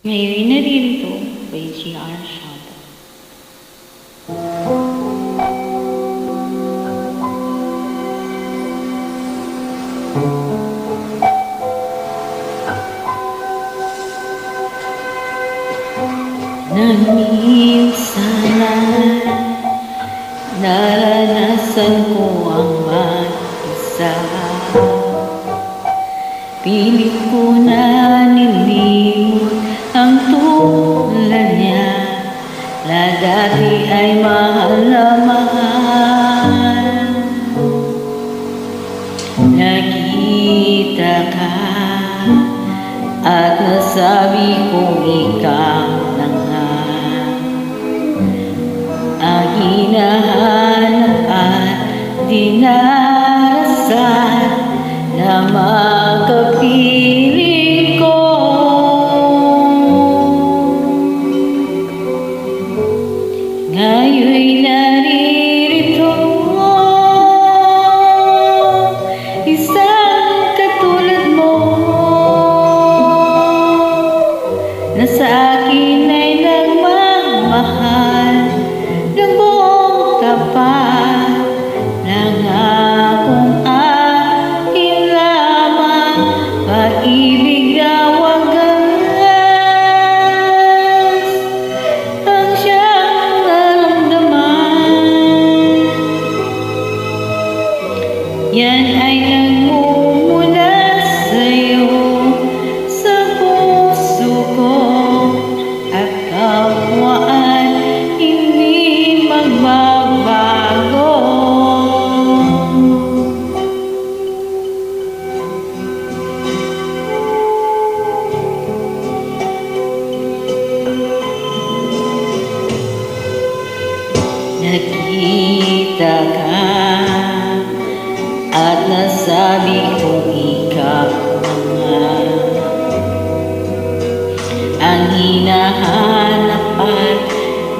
Ngayon narito by G.R. Shada. Nang minsan naranasan ko ang mag-isa, pilit ko na nilimot ang tulad niya, na dati ay mahal na mahal. Nakita ka at nasabi kong ikaw na nga ang hinahanap at dinarasan na makapiling ko. Ngayon'y naririto, isang katulad mo, na sa akin ay nagmamahal ng buong tapat, nangakong akin lamang, pag-ibig na wagas ang siyang naramdaman. Yan ay nagmumula sa'yo, sa puso ko, at kapwaan hindi magbabago. Nakita ka at nasabi kong ikaw nga ang hinahanap at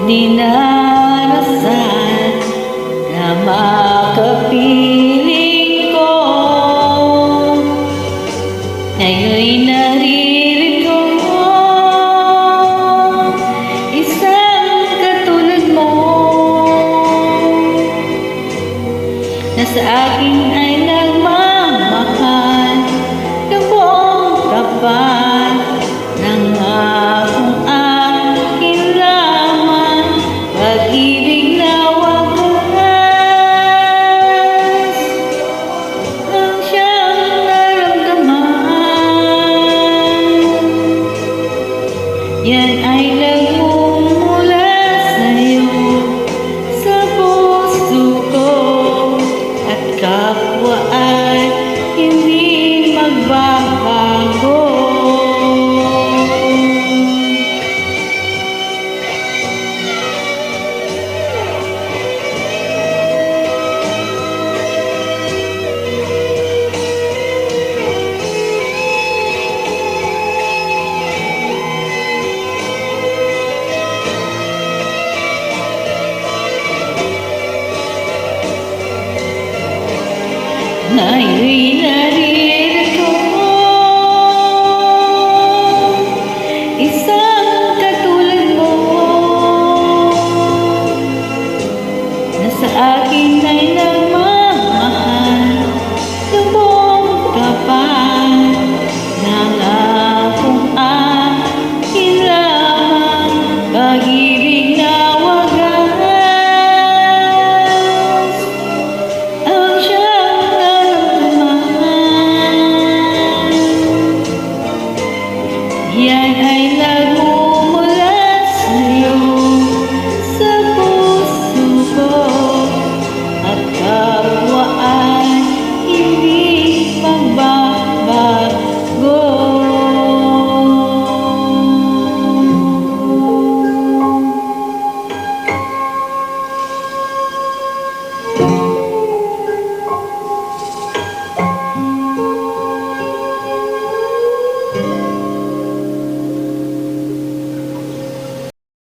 dinarasan na makapiling ko. Ngayon'y naririto, isang katulad mo, na sa akin ay nagmamahal ng buong tapat, nangakong akin lamang, pag-ibig na wagas ang siyang naramdaman. Yan ay nagmumula sa'yo, sa puso ko, at kapwa ay hindi magbabago. Ngayon'y naririto, isang